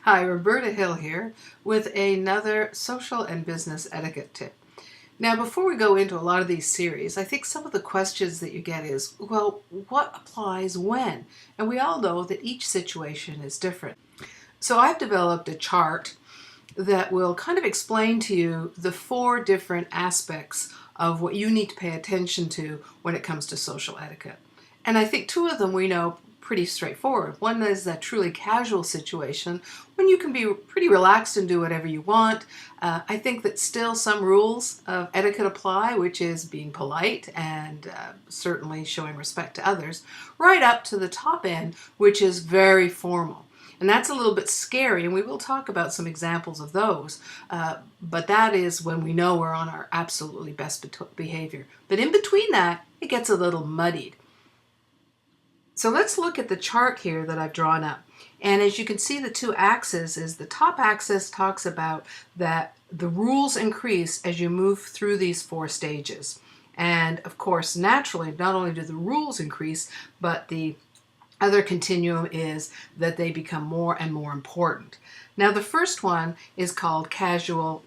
Hi, Roberta Hill here with another social and business etiquette tip. Now, before we go into a lot of these series, I think some of the questions that you get is, well, what applies when? And we all know that each situation is different. So I've developed a chart that will kind of explain to you the four different aspects of what you need to pay attention to when it comes to social etiquette. And I think two of them we know pretty straightforward. One is that truly casual situation when you can be pretty relaxed and do whatever you want. I think that still some rules of etiquette apply, which is being polite and certainly showing respect to others, right up to the top end, which is very formal. And that's a little bit scary, and we will talk about some examples of those. But that is when we know we're on our absolutely best behavior. But in between that, it gets a little muddied. So let's look at the chart here that I've drawn up. And as you can see, the two axes is the top axis talks about that the rules increase as you move through these four stages. And of course, naturally, not only do the rules increase, but the other continuum is that they become more and more important. Now, the first one is called casual.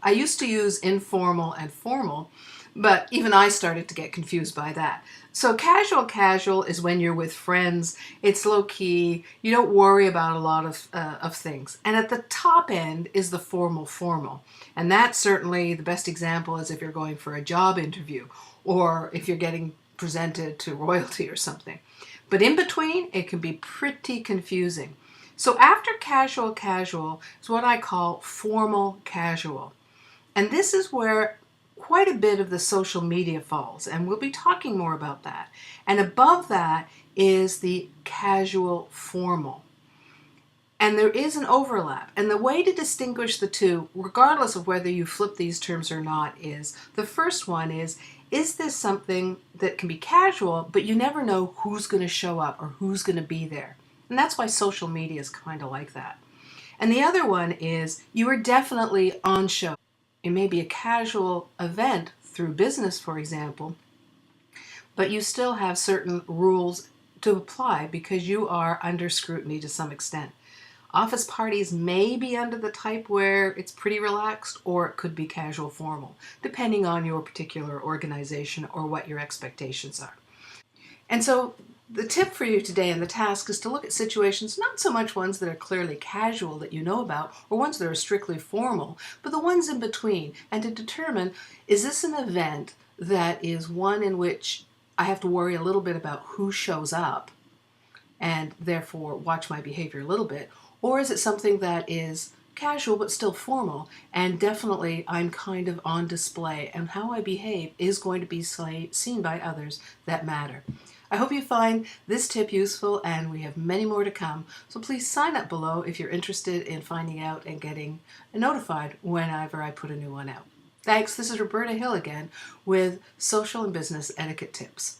I used to use informal and formal, but even I started to get confused by that. So casual is when you're with friends. It's low key. You don't worry about a lot of things. And at the top end is the formal. And that's certainly the best example is if you're going for a job interview or if you're getting presented to royalty or something. But in between, it can be pretty confusing. So after casual is what I call formal casual. And this is where quite a bit of the social media falls, and we'll be talking more about that. And above that is the casual formal. And there is an overlap. And the way to distinguish the two, regardless of whether you flip these terms or not, is the first one is this something that can be casual, but you never know who's going to show up or who's going to be there? And that's why social media is kind of like that. And the other one is you are definitely on show. It may be a casual event through business, for example, but you still have certain rules to apply because you are under scrutiny to some extent. Office parties may be under the type where it's pretty relaxed, or it could be casual formal, depending on your particular organization or what your expectations are. And so the tip for you today and the task is to look at situations, not so much ones that are clearly casual that you know about or ones that are strictly formal, but the ones in between, and to determine, is this an event that is one in which I have to worry a little bit about who shows up and therefore watch my behavior a little bit, or is it something that is casual but still formal, and definitely I'm kind of on display, and how I behave is going to be seen by others that matter. I hope you find this tip useful, and we have many more to come, so please sign up below if you're interested in finding out and getting notified whenever I put a new one out. Thanks, this is Roberta Hill again with Social and Business Etiquette Tips.